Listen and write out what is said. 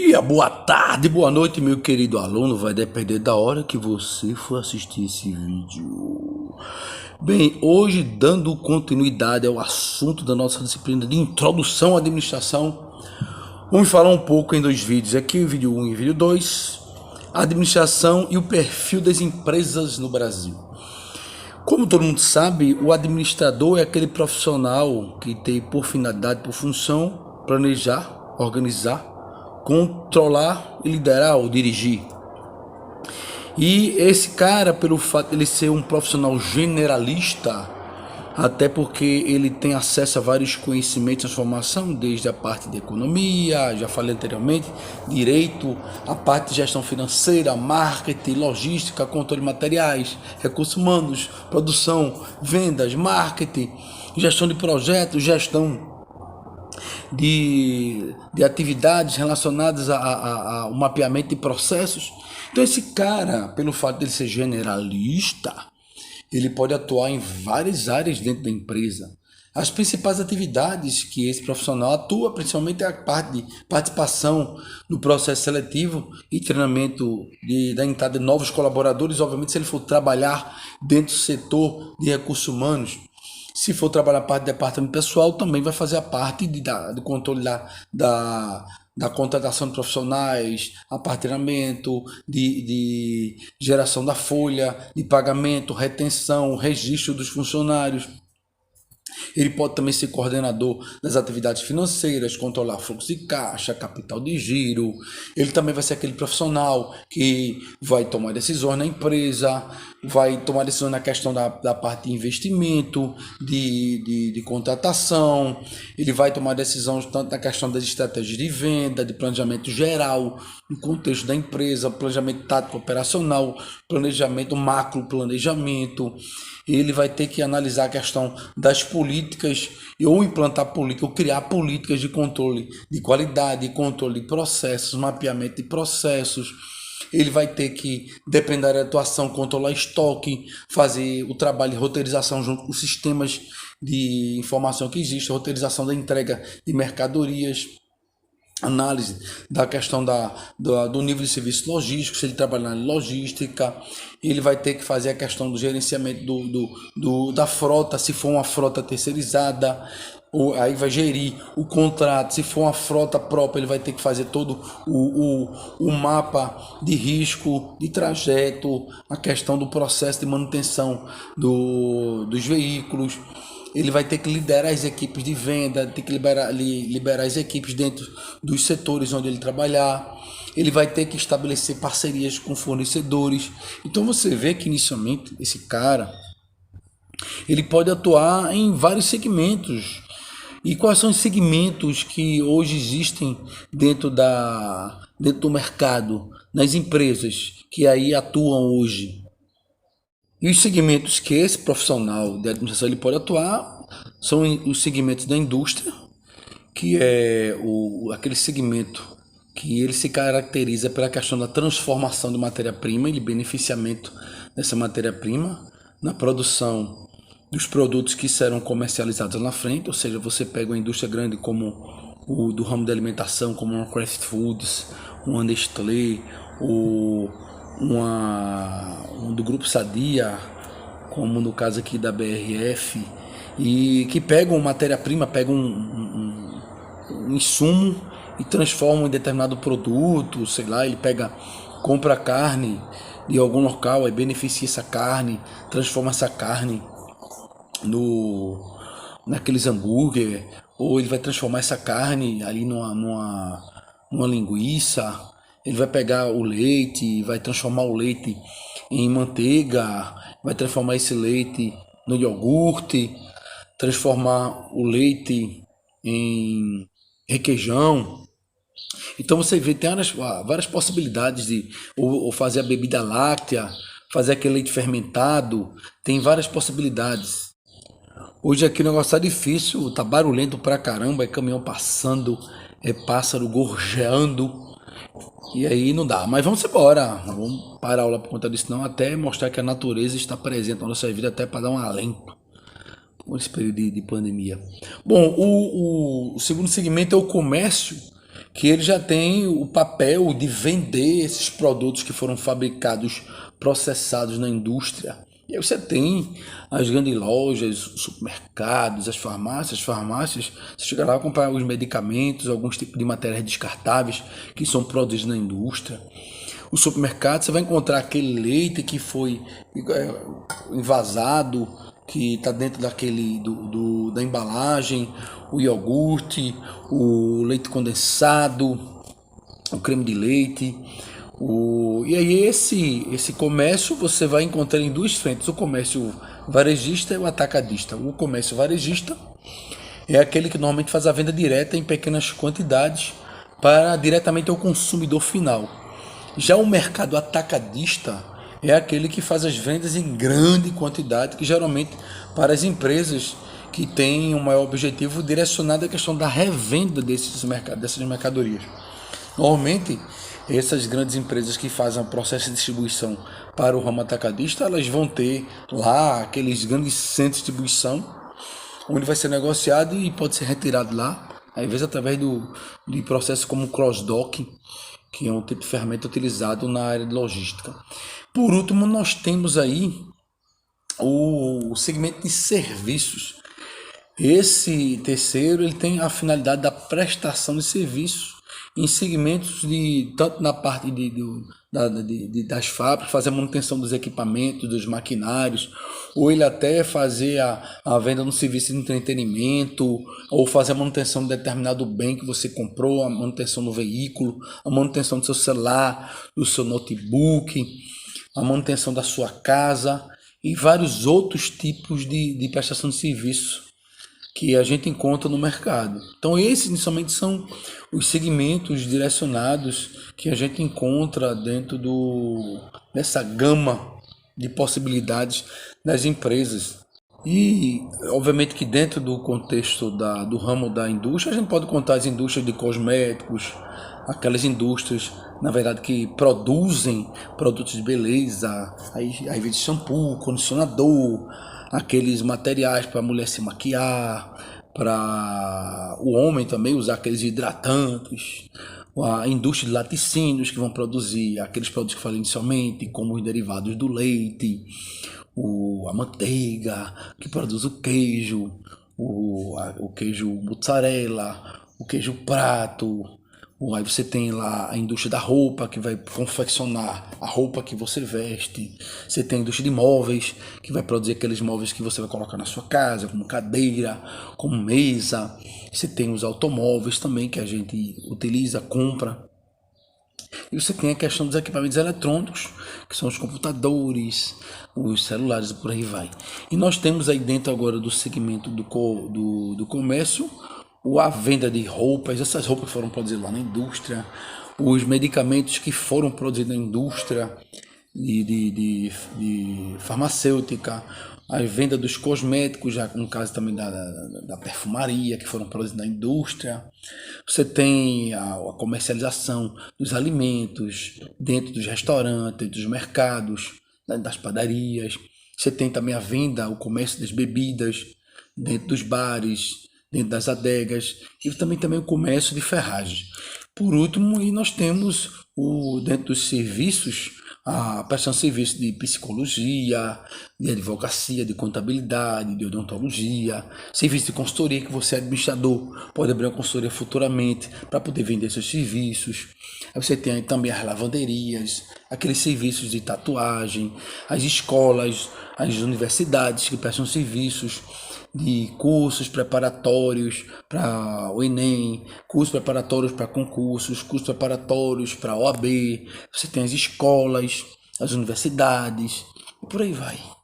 dia, boa tarde, boa noite, meu querido aluno. Vai depender da hora que você for assistir esse vídeo. Bem, hoje, dando continuidade ao assunto da nossa disciplina de introdução à administração, vamos falar um pouco em dois vídeos aqui, o vídeo 1 e o vídeo 2, a administração e o perfil das empresas no Brasil. Como todo mundo sabe, o administrador é aquele profissional que tem por finalidade, por função, planejar, organizar, controlar e liderar ou dirigir. E esse cara, pelo fato de ele ser um profissional generalista, até porque ele tem acesso a vários conhecimentos de formação, desde a parte de economia, já falei anteriormente, direito, a parte de gestão financeira, marketing, logística, controle de materiais, recursos humanos, produção, vendas, marketing, gestão de projetos, gestão de atividades relacionadas ao mapeamento de processos. Então esse cara, pelo fato de ele ser generalista, ele pode atuar em várias áreas dentro da empresa. As principais atividades que esse profissional atua, principalmente é a parte de participação no processo seletivo e treinamento da entrada de novos colaboradores. Obviamente, se ele for trabalhar dentro do setor de recursos humanos, se for trabalhar a parte de departamento pessoal, também vai fazer a parte do controle da contratação de profissionais, aparelhamento, de geração da folha, de pagamento, retenção, registro dos funcionários. Ele pode também ser coordenador das atividades financeiras, controlar fluxo de caixa, capital de giro. Ele também vai ser aquele profissional que vai tomar decisões na empresa, vai tomar decisões na questão da parte de investimento, de contratação. Ele vai tomar decisões tanto na questão das estratégias de venda, de planejamento geral, no contexto da empresa, planejamento tático operacional, planejamento macro, planejamento. Ele vai ter que analisar a questão das políticas ou implantar políticas, ou criar políticas de controle de qualidade, controle de processos, mapeamento de processos. Ele vai ter que, dependendo da atuação, controlar estoque, fazer o trabalho de roteirização junto com os sistemas de informação que existem, roteirização da entrega de mercadorias, análise da questão do nível de serviço logístico, se ele trabalhar na logística. Ele vai ter que fazer a questão do gerenciamento da frota, se for uma frota terceirizada, aí vai gerir o contrato. Se for uma frota própria, ele vai ter que fazer todo o mapa de risco, de trajeto, a questão do processo de manutenção dos veículos. Ele vai ter que liderar as equipes de venda, ter que liberar as equipes dentro dos setores onde ele trabalhar. Ele vai ter que estabelecer parcerias com fornecedores. Então você vê que inicialmente esse cara, ele pode atuar em vários segmentos. E quais são os segmentos que hoje existem dentro do mercado, nas empresas que aí atuam hoje? E os segmentos que esse profissional de administração ele pode atuar são os segmentos da indústria, que é aquele segmento que ele se caracteriza pela questão da transformação de matéria-prima e beneficiamento dessa matéria-prima na produção dos produtos que serão comercializados lá na frente. Ou seja, você pega uma indústria grande como o do ramo da alimentação, como uma Kraft Foods, uma Nestlé, um do Grupo Sadia, como no caso aqui da BRF, e que pegam matéria-prima, pegam um insumo e transformam em determinado produto, sei lá, ele compra carne de algum local, aí beneficia essa carne, transforma essa carne naqueles hambúrguer, ou ele vai transformar essa carne ali numa linguiça. Ele vai pegar o leite, vai transformar o leite em manteiga, vai transformar esse leite no iogurte, transformar o leite em requeijão. Então você vê, tem várias possibilidades de ou fazer a bebida láctea, fazer aquele leite fermentado, tem várias possibilidades. Hoje aqui o negócio tá difícil, tá barulhento pra caramba, é caminhão passando, é pássaro gorjeando. E aí não dá, mas vamos embora, não vamos parar a aula por conta disso não, até mostrar que a natureza está presente na nossa vida, até para dar um alento nesse período de pandemia. Bom, o segundo segmento é o comércio, que ele já tem o papel de vender esses produtos que foram fabricados, processados na indústria. E aí você tem as grandes lojas, os supermercados, as farmácias, você chega lá a comprar os medicamentos, alguns tipos de matérias descartáveis que são produzidos na indústria. O supermercado, você vai encontrar aquele leite que foi envasado, que está dentro da embalagem, o iogurte, o leite condensado, o creme de leite. E aí esse comércio você vai encontrar em duas frentes, o comércio varejista e o atacadista. O comércio varejista é aquele que normalmente faz a venda direta em pequenas quantidades para diretamente ao consumidor final. Já o mercado atacadista é aquele que faz as vendas em grande quantidade, que geralmente para as empresas que têm um maior objetivo direcionado à questão da revenda dessas mercadorias. Normalmente, essas grandes empresas que fazem o processo de distribuição para o ramo atacadista, elas vão ter lá aqueles grandes centros de distribuição, onde vai ser negociado e pode ser retirado lá, às vezes através de processos como o cross-docking, que é um tipo de ferramenta utilizado na área de logística. Por último, nós temos aí o segmento de serviços. Esse terceiro ele tem a finalidade da prestação de serviços em segmentos tanto na parte das fábricas, fazer a manutenção dos equipamentos, dos maquinários, ou ele até fazer a venda no serviço de entretenimento, ou fazer a manutenção de determinado bem que você comprou, a manutenção do veículo, a manutenção do seu celular, do seu notebook, a manutenção da sua casa e vários outros tipos de prestação de serviço que a gente encontra no mercado. Então esses inicialmente são os segmentos direcionados que a gente encontra dentro dessa gama de possibilidades das empresas. E obviamente que dentro do contexto do ramo da indústria, a gente pode contar as indústrias de cosméticos, aquelas indústrias, na verdade, que produzem produtos de beleza, aí vem shampoo, condicionador, aqueles materiais para a mulher se maquiar, para o homem também usar aqueles hidratantes, a indústria de laticínios que vão produzir aqueles produtos que eu falei inicialmente, como os derivados do leite, a manteiga, que produz o queijo, o queijo mussarela, o queijo prato. Aí você tem lá a indústria da roupa, que vai confeccionar a roupa que você veste. Você tem a indústria de móveis, que vai produzir aqueles móveis que você vai colocar na sua casa, como cadeira, como mesa. Você tem os automóveis também, que a gente utiliza, compra. E você tem a questão dos equipamentos eletrônicos, que são os computadores, os celulares e por aí vai. E nós temos aí dentro agora do segmento do comércio, a venda de roupas, essas roupas que foram produzidas lá na indústria, os medicamentos que foram produzidos na indústria de farmacêutica, a venda dos cosméticos, já no caso também da perfumaria, que foram produzidos na indústria. Você tem a comercialização dos alimentos dentro dos restaurantes, dos mercados, das padarias. Você tem também a venda, o comércio das bebidas dentro dos bares, dentro das adegas, e também o comércio de ferragens. Por último, e nós temos dentro dos serviços, a prestação de serviço de psicologia, de advocacia, de contabilidade, de odontologia, serviço de consultoria, que você é administrador, pode abrir uma consultoria futuramente para poder vender seus serviços. Aí você tem também as lavanderias, aqueles serviços de tatuagem, as escolas, as universidades que prestam serviços de cursos preparatórios para o Enem, cursos preparatórios para concursos, cursos preparatórios para a OAB, você tem as escolas, as universidades, e por aí vai.